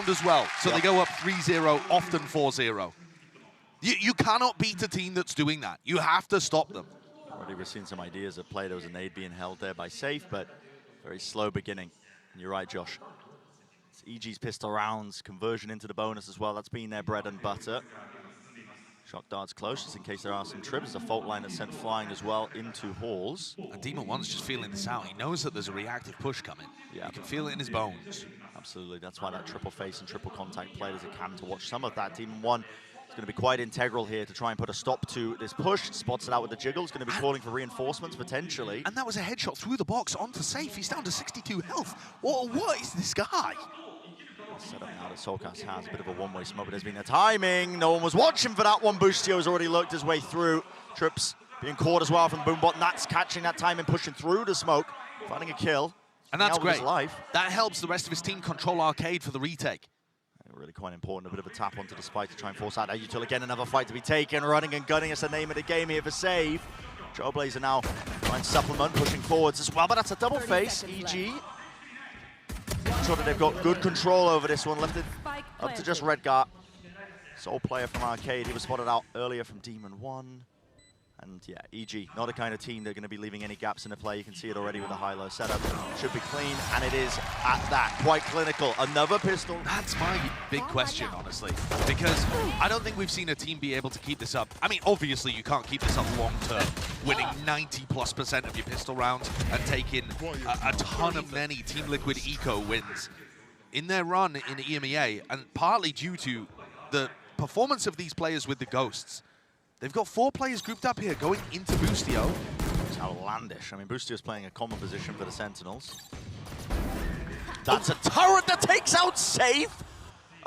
round as well, so they go up 3-0, often 4-0. You cannot beat a team that's doing that. You have to stop them. Already we're seeing some ideas at play. There was a nade being held there by Safe, but very slow beginning. And you're right, Josh. It's EG's pistol rounds, conversion into the bonus as well. That's been their bread and butter. Shock darts close, just in case there are some trips. A fault line that's sent flying as well into halls. And Demon One's just feeling this out. He knows that there's a reactive push coming. Yeah. He can feel it in his bones. Absolutely, that's why that triple face and triple contact played as it can to watch some of that. Demon One is going to be quite integral here to try and put a stop to this push. Spots it out with the jiggle. He's going to be calling for reinforcements potentially. And that was a headshot through the box onto Safe. He's down to 62 health. What is this guy? Set up now that Solcast has a bit of a one-way smoke, but there's been a timing. No one was watching for that one. Boostio's already lurked his way through. Trips being caught as well from Boombot. That's catching that time and pushing through the smoke, finding a kill. And that's great. Life. That helps the rest of his team control Arcade for the retake. Really quite important. A bit of a tap onto the spike to try and force out that util. Again, another fight to be taken. Running and gunning is the name of the game here for Save. Trailblazer now trying to supplement, pushing forwards as well, but that's a double face. EG. I'm sure that they've got good control over this one. Left it up to just Redgar. Sole player from Arcade. He was spotted out earlier from Demon One. And yeah, EG, not a kind of team that are going to be leaving any gaps in the play. You can see it already with the high-low setup. Should be clean, and it is at that. Quite clinical. Another pistol. That's my big question, honestly, because I don't think we've seen a team be able to keep this up. I mean, obviously, you can't keep this up long-term, winning 90+% of your pistol rounds and taking a ton of many Team Liquid Eco wins in their run in EMEA, and partly due to the performance of these players with the Ghosts. They've got 4 players grouped up here going into Boostio. It's outlandish. I mean, Boostio's playing a common position for the Sentinels. That's a turret that takes out Safe.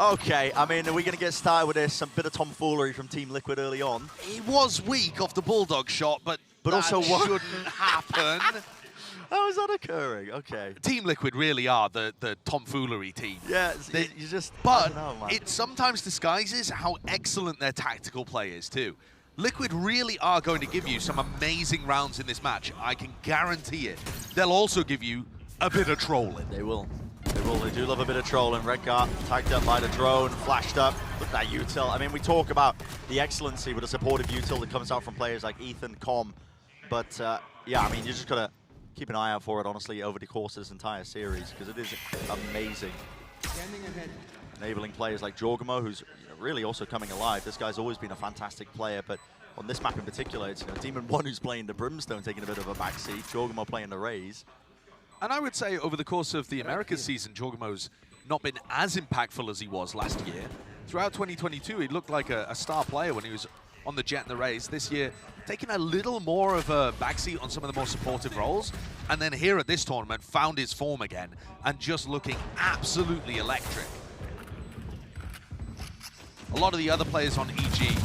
Okay, I mean, are we going to get started with this? Some bit of tomfoolery from Team Liquid early on. He was weak off the Bulldog shot, but also what shouldn't happen. How is that occurring? Okay. Team Liquid really are the tomfoolery team. Yeah, you just... But know, it sometimes disguises how excellent their tactical play is, too. Liquid really are going to give you some amazing rounds in this match. I can guarantee it. They'll also give you a bit of trolling. They will. They will. They do love a bit of trolling. Redgar tagged up by the drone, flashed up. Look at that util. I mean, we talk about the excellency with a supportive util that comes out from players like Ethan, Com. But, yeah, I mean, you just got to keep an eye out for it, honestly, over the course of this entire series, because it is amazing. Enabling players like Jorgamo, who's really also coming alive. This guy's always been a fantastic player, but on this map in particular, it's Demon One who's playing the Brimstone, taking a bit of a backseat. Jorgamo playing the Raze. And I would say over the course of the Americas season, Jorgamo's not been as impactful as he was last year. Throughout 2022, he looked like a star player when he was on the Jet and the Raze. This year, taking a little more of a backseat on some of the more supportive roles. And then here at this tournament, found his form again and just looking absolutely electric. A lot of the other players on EG,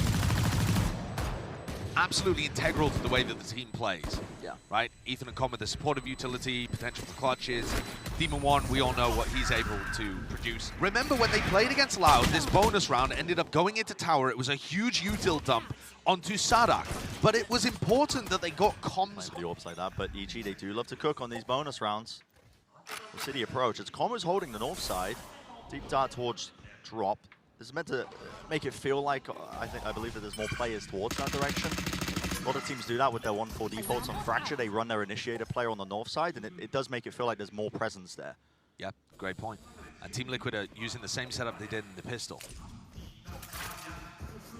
absolutely integral to the way that the team plays. Yeah. Right? Ethan and Com with the supportive utility, potential for clutches. Demon One, we all know what he's able to produce. Remember when they played against Loud, this bonus round ended up going into tower. It was a huge util dump onto Sadak, but it was important that they got Com's... The orbs like that, but EG, they do love to cook on these bonus rounds. The city approach, it's Com who's holding the north side. Deep dart towards drop. This is meant to make it feel like, I believe that there's more players towards that direction. A lot of teams do that with their 1-4 defaults on Fracture. They run their initiator player on the north side, and it does make it feel like there's more presence there. Yeah, great point. And Team Liquid are using the same setup they did in the pistol.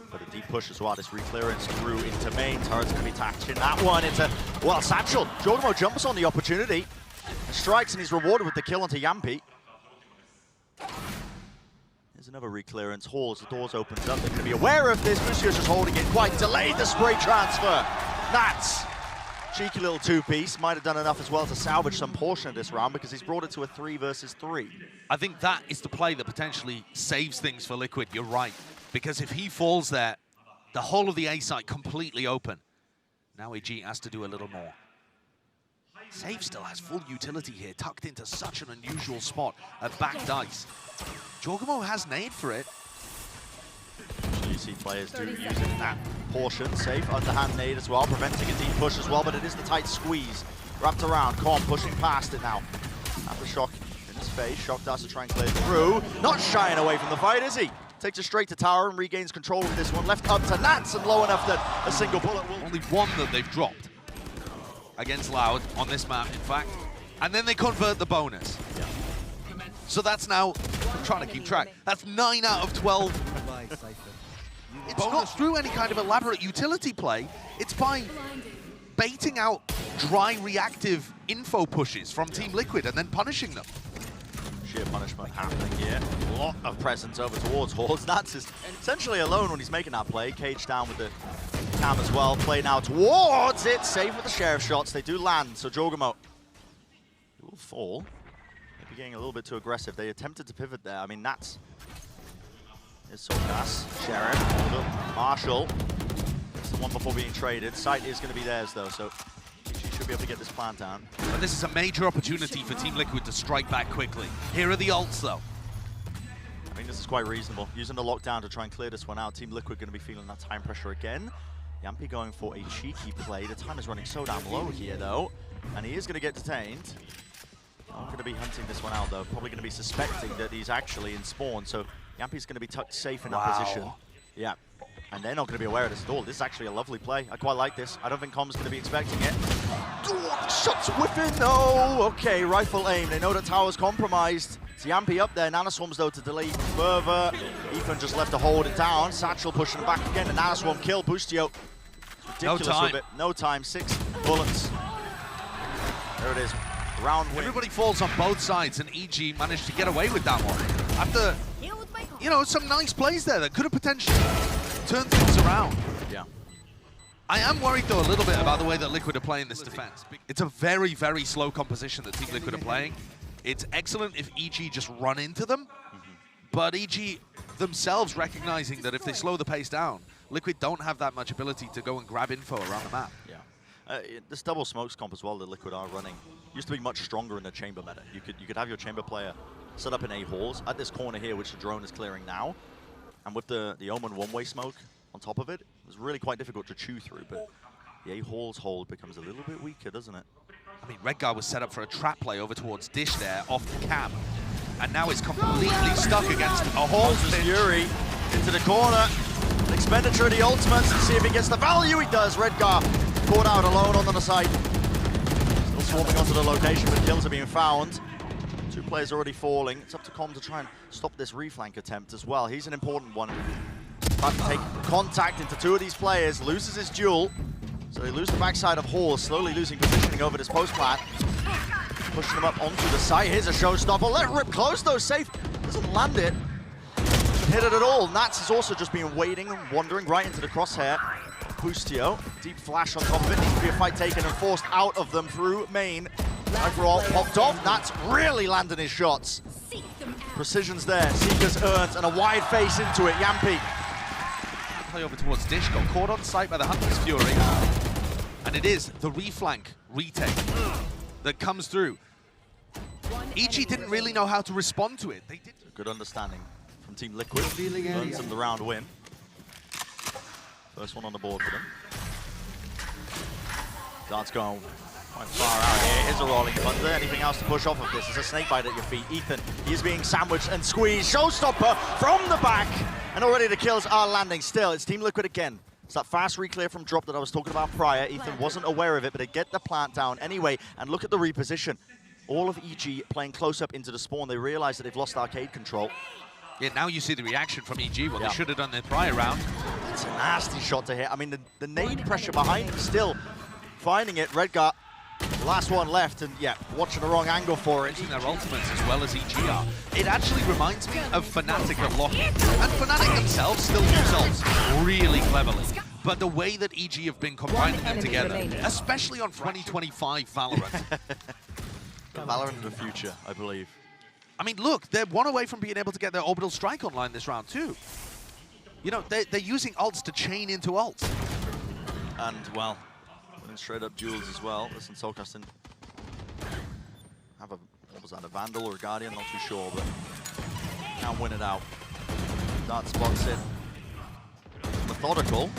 But a deep push as well. This reclearance through into main. Turret's going to be touching that one into, well, Satchel. Jorgamo jumps on the opportunity, strikes, and he's rewarded with the kill onto Yampi. There's another reclearance. Halls, the doors opens up. They're going to be aware of this. Lucio's just holding it quite delayed. The spray transfer. That's cheeky little two-piece. Might have done enough as well to salvage some portion of this round because he's brought it to a 3 versus 3. I think that is the play that potentially saves things for Liquid. You're right. Because if he falls there, the whole of the A site completely open. Now EG has to do a little more. Save still has full utility here, tucked into such an unusual spot at back dice. Jorgamo has nade for it. You see players do using that portion. Safe, underhand nade as well, preventing a deep push as well, but it is the tight squeeze. Wrapped around, Com pushing past it now. Aftershock in this face. Shock Dust to try and clear through. Not shying away from the fight, is he? Takes it straight to tower and regains control of this one. Left up to Nats and low enough that a single bullet will... Only one that they've dropped against Loud on this map, in fact. And then they convert the bonus. Yeah. So that's now, I'm trying to keep track, that's 9 out of 12. It's not through any kind of elaborate utility play, it's by baiting out dry reactive info pushes from Team Liquid and then punishing them. Sheer punishment happening here. A lot of presence over towards Hordes. Nats is essentially alone when he's making that play. Cage down with the cam as well. Play now towards it. Safe with the Sheriff shots. They do land, so Jogamo will fall. Maybe getting a little bit too aggressive. They attempted to pivot there. I mean, Nats is Sorgas. Sheriff. Marshall. It's the one before being traded. Site is going to be theirs, though, so she should be able to get this plant down. But this is a major opportunity for Team Liquid to strike back quickly. Here are the ults, though. I think this is quite reasonable. Using the lockdown to try and clear this one out. Team Liquid going to be feeling that time pressure again. Yampy going for a cheeky play. The time is running so damn low here, though. And he is going to get detained. Not going to be hunting this one out, though. Probably going to be suspecting that he's actually in spawn. So Yampy's going to be tucked safe in that position. Yeah. And they're not going to be aware of this at all. This is actually a lovely play. I quite like this. I don't think Com's going to be expecting it. Shots whipping, no! Okay, rifle aim. They know that tower's compromised. It's Yampy up there. Nanoswarms, though, to delay further. Ethan just left to hold it down. Satchel pushing him back again. The Nanoswarm kill. Boostio. Ridiculous. No time. With it. No time. 6 bullets. There it is. Round win. Everybody falls on both sides, and EG managed to get away with that one. After, you know, some nice plays there that could have potentially turned things around. Yeah. I am worried, though, a little bit about the way that Liquid are playing this defense. It's a very, very slow composition that Team Liquid are playing. It's excellent if EG just run into them, but EG themselves recognizing that if they slow the pace down, Liquid don't have that much ability to go and grab info around the map. Yeah. This double smokes comp as well that Liquid are running used to be much stronger in the chamber meta. You could have your chamber player set up in A halls at this corner here, which the drone is clearing now, and with the Omen one-way smoke on top of it, it was really quite difficult to chew through. But the A halls hold becomes a little bit weaker, doesn't it? I mean, Redguard was set up for a trap play over towards Dish there, off the cam, and now it's completely stuck against a Halls Fury into the corner. An expenditure of the ultimates to see if he gets the value. He does. Redguard caught out alone on the side. Still swarming onto the location, but kills are being found. 2 players already falling. It's up to Com to try and stop this reflank attempt as well. He's an important one. About to take contact into 2 of these players, loses his duel. So they lose the backside of Halls, slowly losing positioning over this post plant. Pushing them up onto the site. Here's a showstopper. Let rip close though, safe. Doesn't land it. Doesn't hit it at all. Nats has also just been waiting and wandering right into the crosshair. Boostio, deep flash on top of it. Needs to be a fight taken and forced out of them through main. Overall popped off. Nats really landing his shots. Precision's there. Seekers earns and a wide face into it. Yampy. Play over towards Dish, got caught on sight by the Hunter's Fury. And it is the reflank retake that comes through. EG didn't really know how to respond to it. They did. Good understanding from Team Liquid. Earns them the round win. First one on the board for them. Dart's going quite far out here. Here's a rolling thunder. Anything else to push off of this? There's a snake bite at your feet. Ethan, he is being sandwiched and squeezed. Showstopper from the back. And already the kills are landing still. It's Team Liquid again. It's that fast reclear from drop that I was talking about prior. Ethan wasn't aware of it, but they get the plant down anyway. And look at the reposition. All of EG playing close up into the spawn. They realize that they've lost arcade control. Yeah, now you see the reaction from EG, what they should have done their prior round. It's a nasty shot to hit. I mean, the nade pressure behind him still finding it. Redguard, last one left, and yeah, watching the wrong angle for it. Using their ultimates as well as EG are. It actually reminds me of Fnatic at Lock. And Fnatic themselves still use ults really cleverly. But the way that EG have been combining them together, especially on 2025 Valorant. Valorant of the future, I believe. I mean, look, they're one away from being able to get their orbital strike online this round too. You know, they're using ults to chain into ults. And, well, winning straight up duels as well. Listen, Soulcasting have a, what was that, a Vandal or a Guardian? Not too sure, but can't win it out. Dart spots it. Methodical.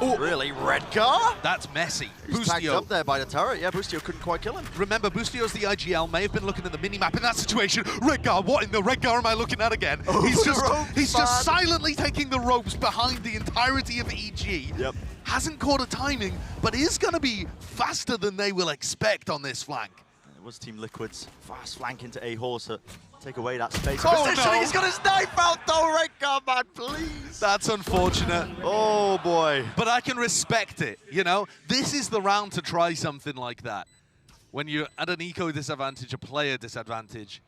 Oh, really? Redgar? That's messy. He's tagged Boostio. up there by the turret. Yeah, Boostio couldn't quite kill him. Remember, Boostio's the IGL, may have been looking at the minimap in that situation. Redgar, what in the Redgar am I looking at again? Oh, he's the just ropes, man. silently taking the ropes behind the entirety of EG. Yep. Hasn't caught a timing, but is going to be faster than they will expect on this flank. It was Team Liquid's fast flank into A-Horse to take away that space. Oh, Positioning, no. he's got his knife out though, Redgar, man, please. That's unfortunate. Oh, boy. But I can respect it, you know? This is the round to try something like that. When you're at an eco disadvantage, a player disadvantage.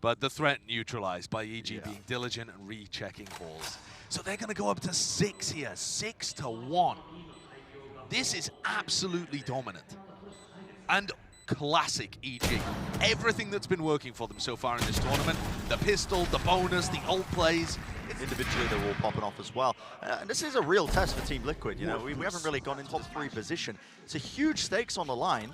But the threat neutralized by EG being diligent and rechecking balls. So they're going to go up to 6 here, 6-1. This is absolutely dominant. And classic EG. Everything that's been working for them so far in this tournament, the pistol, the bonus, the ult plays. Individually, they're all popping off as well. And this is a real test for Team Liquid. You know, we haven't really gone in top 3 position. It's a huge stakes on the line.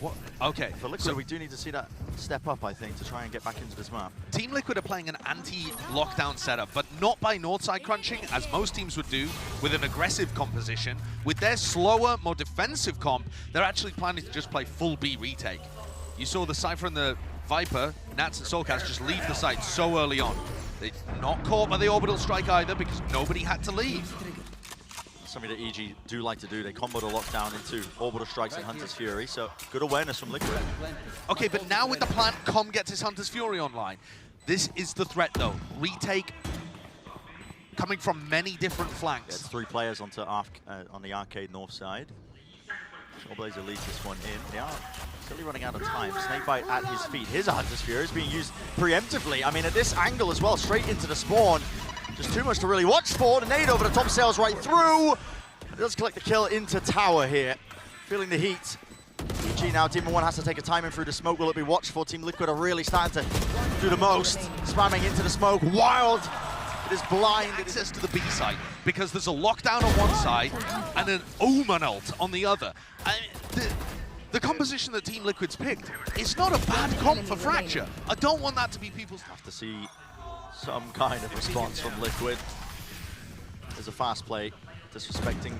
What? Okay. For Liquid, we do need to see that step up, I think, to try and get back into this map. Team Liquid are playing an anti-lockdown setup, but not by northside crunching, as most teams would do, with an aggressive composition. With their slower, more defensive comp, they're actually planning to just play full B retake. You saw the Cypher and the Viper, Nats and Soulcast just leave the site so early on. They're not caught by the orbital strike either because nobody had to leave. Something that EG do like to do. They combo the lockdown into orbital strikes and Hunter's Fury, so good awareness from Liquid. Okay, but now with the plant, Com gets his Hunter's Fury online. This is the threat though. Retake coming from many different flanks. Yeah, it's 3 players onto on the arcade north side. Trailblazer leads this one in. They are still running out of time. Snakebite at his feet. His Hunter's Fury is being used preemptively. I mean, at this angle as well, straight into the spawn. Just too much to really watch for. The nade over the top, sails right through. It does collect the kill into tower here. Feeling the heat. EG now, Team 1 has to take a timing through the smoke. Will it be watched for? Team Liquid are really starting to do the most. Spamming into the smoke. Wild. It is blind. Access to the B site because there's a lockdown on one side and an Omen ult on the other. The composition that Team Liquid's picked is not a bad comp for Fracture. I don't want that to be people's... Have to see some kind of response from Liquid. There's a fast play, disrespecting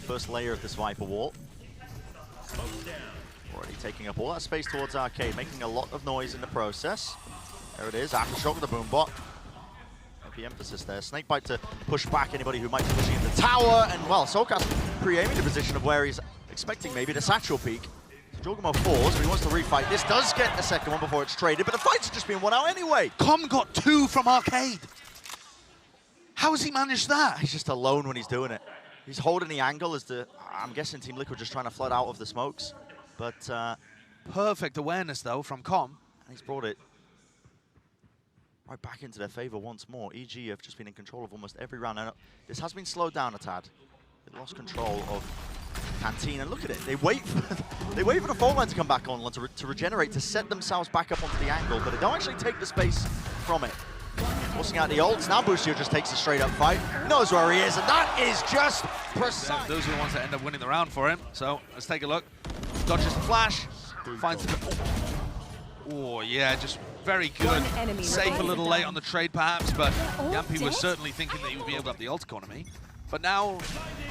first layer of this Viper wall. Already taking up all that space towards Arcade, making a lot of noise in the process. There it is, Aftershock with the boombot. Heavy emphasis there. Snakebite to push back anybody who might be pushing into tower, and well, Soulcast pre-aiming the position of where he's expecting maybe the satchel peak. Jorgamo falls, but he wants to refight. This does get the second one before it's traded, but the fight's just been won out anyway. Com got 2 from Arcade. How has he managed that? He's just alone when he's doing it. He's holding the angle as I'm guessing Team Liquid just trying to flood out of the smokes. But perfect awareness though from Com. And he's brought it right back into their favor once more. EG have just been in control of almost every round. Now, this has been slowed down a tad. They lost control of Canteen, and look at it. They wait for the phone line to come back on to regenerate, to set themselves back up onto the angle, but they don't actually take the space from it. Forcing out the ults. Now Boostio just takes a straight up fight. Knows where he is, and that is just precise. Those are the ones that end up winning the round for him. So let's take a look. Dodges the flash. Finds the... Oh, yeah, just very good. Safe a little late on the trade perhaps, but Yampi was certainly thinking that he would be able to up the ult economy. But now,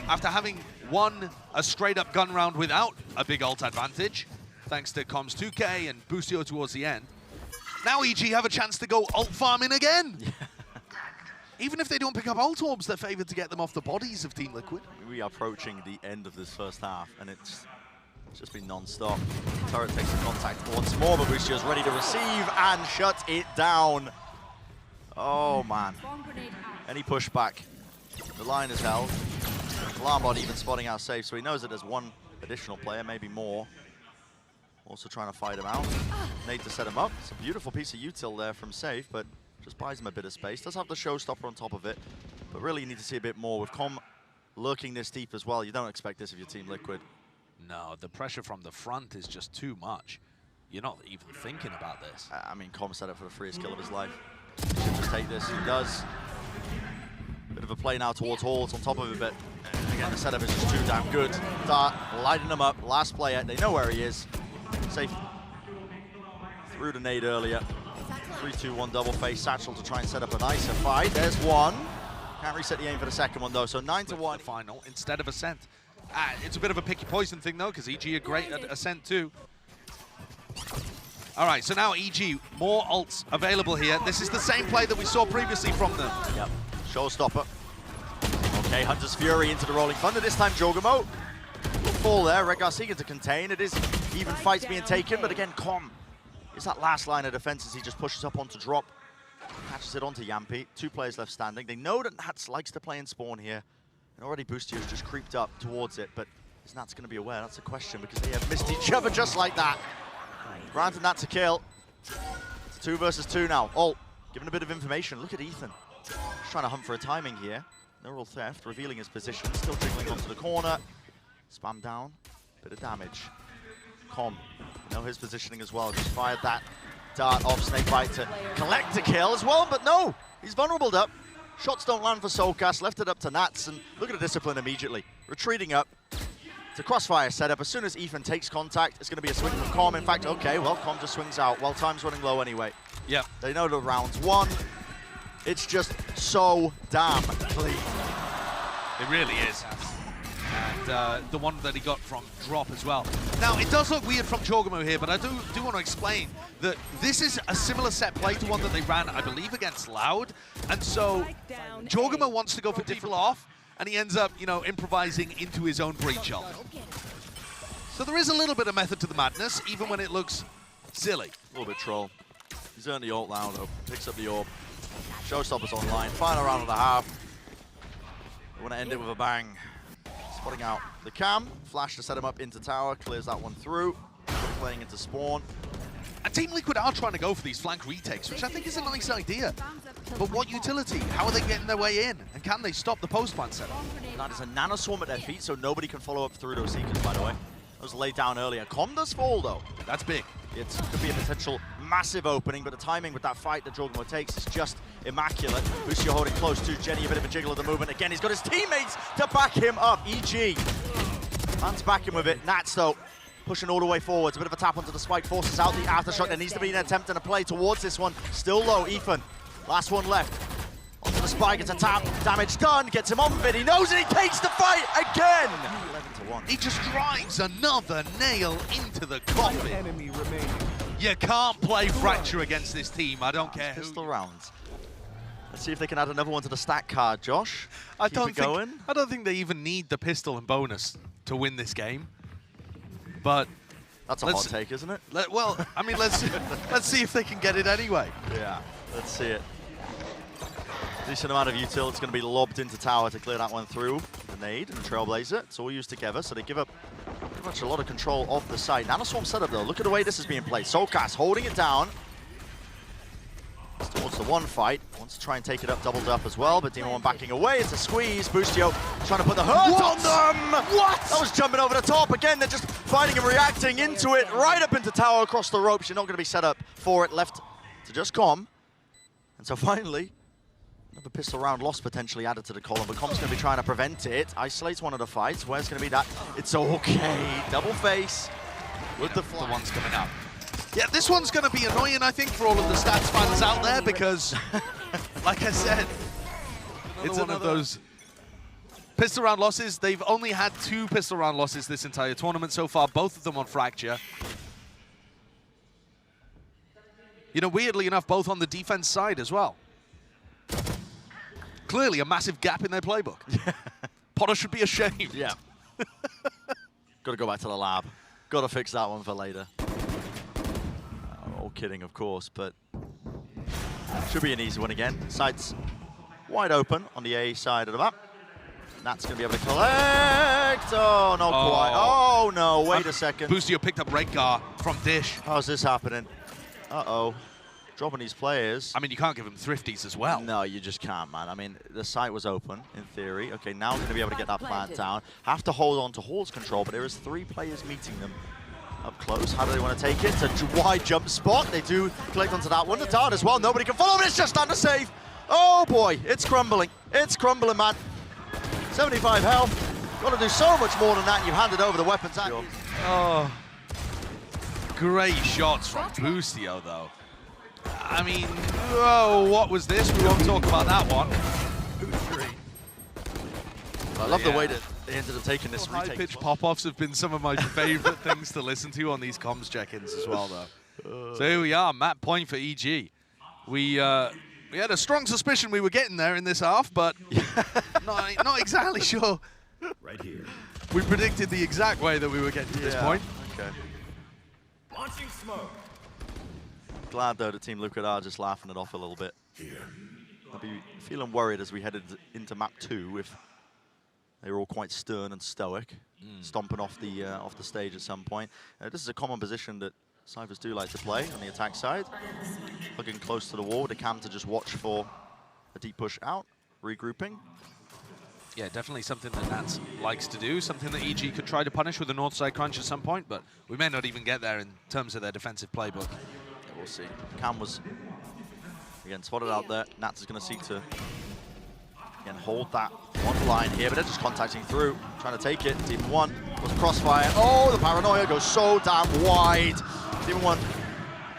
after having won a straight-up gun round without a big ult advantage, thanks to Com's 2K and Boostio towards the end, now EG have a chance to go ult farming again. Even if they don't pick up ult orbs, they're favored to get them off the bodies of Team Liquid. We are approaching the end of this first half, and it's just been non-stop. Turret takes the contact once more, but Boostio's ready to receive and shut it down. Oh, man. Any pushback. The line is held. Alarmbot even spotting out safe, so he knows that there's one additional player, maybe more. Also trying to fight him out. Nate to set him up. It's a beautiful piece of util there from safe, but just buys him a bit of space. Does have the showstopper on top of it, but really you need to see a bit more. With Com lurking this deep as well, you don't expect this of your Team Liquid. No, the pressure from the front is just too much. You're not even thinking about this. I mean, Com set up for the freest kill of his life. He should just take this. He does. Bit of a play now towards Halls on top of it, but again, the setup is just too damn good. Dart lighting them up. Last player, they know where he is. Safe through the nade earlier. 3-2-1 double face. Satchel to try and set up a nicer fight. There's one. Can't reset the aim for the second one, though, so 9-1. Final instead of Ascent. It's a bit of a picky poison thing, though, because EG are great at Ascent, too. All right, so now EG, more ults available here. This is the same play that we saw previously from them. Yep, showstopper. Okay, Hunter's Fury into the Rolling Thunder. This time, Jogamo will fall there. Redgar seeking to contain. It is even fights being taken, but again, Com is that last line of defense as he just pushes up onto drop. Catches it onto Yampi. 2 players left standing. They know that Nats likes to play in spawn here. And already Boostio's just creeped up towards it, but is Nats going to be aware? That's a question, because they have missed each other just like that. Granted, Nats a kill. It's 2 versus 2 now. Ult, giving a bit of information. Look at Ethan. Just trying to hunt for a timing here. Neural Theft, revealing his position. Still jiggling onto the corner. Spam down. Bit of damage. Com, you know his positioning as well. Just fired that dart off Snakebite to collect a kill as well, but no! He's vulnerable up. Shots don't land for Soulcast, left it up to Nats, and look at the discipline immediately. Retreating up. It's a crossfire setup. As soon as Ethan takes contact, it's going to be a swing from Com. In fact, okay, well, Com just swings out. Well, time's running low anyway. Yeah. They know the round's won. It's just so damn clean. It really is. And the one that he got from drop as well. Now, it does look weird from Jogamo here, but I do want to explain that this is a similar set play to one that they ran, I believe, against Loud. And so Jogamo wants to go for people off, and he ends up, you know, improvising into his own breach ult. So there is a little bit of method to the madness, even when it looks silly. A little bit troll. He's earned the ult now, though. Picks up the orb. Showstoppers online. Final round and a half. We want to end it with a bang. Spotting out the cam. Flash to set him up into tower. Clears that one through. Playing into spawn. And Team Liquid are trying to go for these flank retakes, which I think is a nice idea. But what utility? How are they getting their way in? And can they stop the post-plant setup? That is a nano swarm at their feet, so nobody can follow up through those seekers, by the way. That was laid down earlier. Com does fall, though. That's big. It could be a potential massive opening, but the timing with that fight that Jogamo takes is just immaculate. Boostio holding close to Jenny, a bit of a jiggle of the movement. Again, he's got his teammates to back him up. EG. Man's backing with it. Nats, though, pushing all the way forwards. A bit of a tap onto the spike, forces out the aftershock. There needs to be an attempt and a play towards this one. Still low, Ethan. Last one left. Onto the spike, it's a tap. Damage done, gets him on with it. He knows it, he takes the fight again. 11-1. He just drives another nail into the coffin. Enemy remaining. You can't play Fracture against this team, I don't care who. Pistol rounds. Let's see if they can add another one to the stat card, Josh. I Keep it going. don't think they even need the pistol and bonus to win this game. But That's a hot take, isn't it? well, I mean, let's see if they can get it anyway. Yeah, let's see it. Decent amount of util. It's going to be lobbed into tower to clear that one through. The nade and the Trailblazer. It's all used together, so they give up pretty much a lot of control of the site. Nanoswarm setup, though. Look at the way this is being played. Soulcast holding it down. It's towards the one fight. Wants to try and take it up, doubled up as well, but Demon One backing away. It's a squeeze. Boostio trying to put the hurt on them. What? That was jumping over the top. Again, they're just fighting and reacting into it. Right up into tower across the ropes. You're not going to be set up for it. Left to just Com. And so finally, another pistol round loss potentially added to the column, but Com's going to be trying to prevent it. Isolates one of the fights. Where's going to be that? It's okay. Double face with the flash. The one's coming up. Yeah, this one's going to be annoying, I think, for all of the stats fans out there, because, like I said, it's one of those pistol round losses. They've only had 2 pistol round losses this entire tournament so far, both of them on Fracture. You know, weirdly enough, both on the defense side as well. Clearly a massive gap in their playbook. Potter should be ashamed. Yeah. Got to go back to the lab. Got to fix that one for later. All kidding, of course, but should be an easy one again. Sights wide open on the A side of the map. Nat's going to be able to collect. Oh, not quite. Oh, no, wait a second. Boostio picked up Redgar from Dish. How's this happening? Uh-oh. Dropping these players. I mean, you can't give them thrifties as well. No, you just can't, man. I mean, the site was open, in theory. Okay, now we're going to be able to get that plant down. Have to hold on to Hall's control, but there is 3 players meeting them up close. How do they want to take it? It's a wide jump spot. They do collect onto that one. The dart as well. Nobody can follow, but it's just under save. Oh, boy. It's crumbling. It's crumbling, man. 75 health. Got to do so much more than that. You've handed over the weapons. Oh. Great shots from Boostio, though. I mean, oh, what was this? We won't talk about that one. I love the way that they ended up taking this retake. High-pitch pop-offs have been some of my favorite things to listen to on these comms check-ins as well, though. So here we are, map point for EG. We had a strong suspicion we were getting there in this half, but not exactly sure. Right here. We predicted the exact way that we were getting to this point. Okay. Launching smoke. Glad though the Team Luca are just laughing it off a little bit. Here. I'll be feeling worried as we headed into map 2 if they were all quite stern and stoic, stomping off the stage at some point. This is a common position that Cyphers do like to play on the attack side. Hugging close to the wall with a cam to just watch for a deep push out, regrouping. Yeah, definitely something that Nats likes to do, something that EG could try to punish with a north side crunch at some point, but we may not even get there in terms of their defensive playbook. Yeah, we'll see. Cam was, again, spotted out there. Nats is going to seek to, again, hold that one line here, but they're just contacting through, trying to take it. Demon 1 was crossfire. Oh, the paranoia goes so damn wide. Demon 1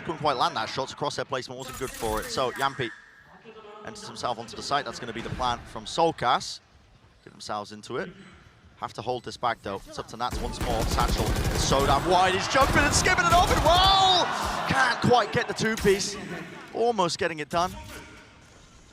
couldn't quite land that shot, so crosshair placement wasn't good for it. So Yampi enters himself onto the site. That's going to be the plan from Soulcast. Get themselves into it. Have to hold this back though. It's up to Nats once more. Satchel is so damn wide. He's jumping and skipping it off, and well, can't quite get the two-piece. Almost getting it done.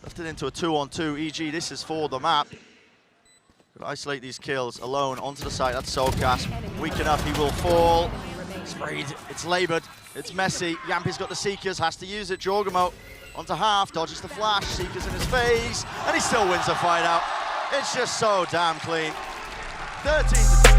Left it into a 2-on-2. EG, this is for the map. Could isolate these kills alone onto the site. That's Soulcast. Weak enough, he will fall. It's sprayed. It's labored. It's messy. Yampi's got the Seekers, has to use it. Jorgamo onto half, dodges the flash. Seekers in his face, and he still wins the fight out. It's just so damn clean. 13 to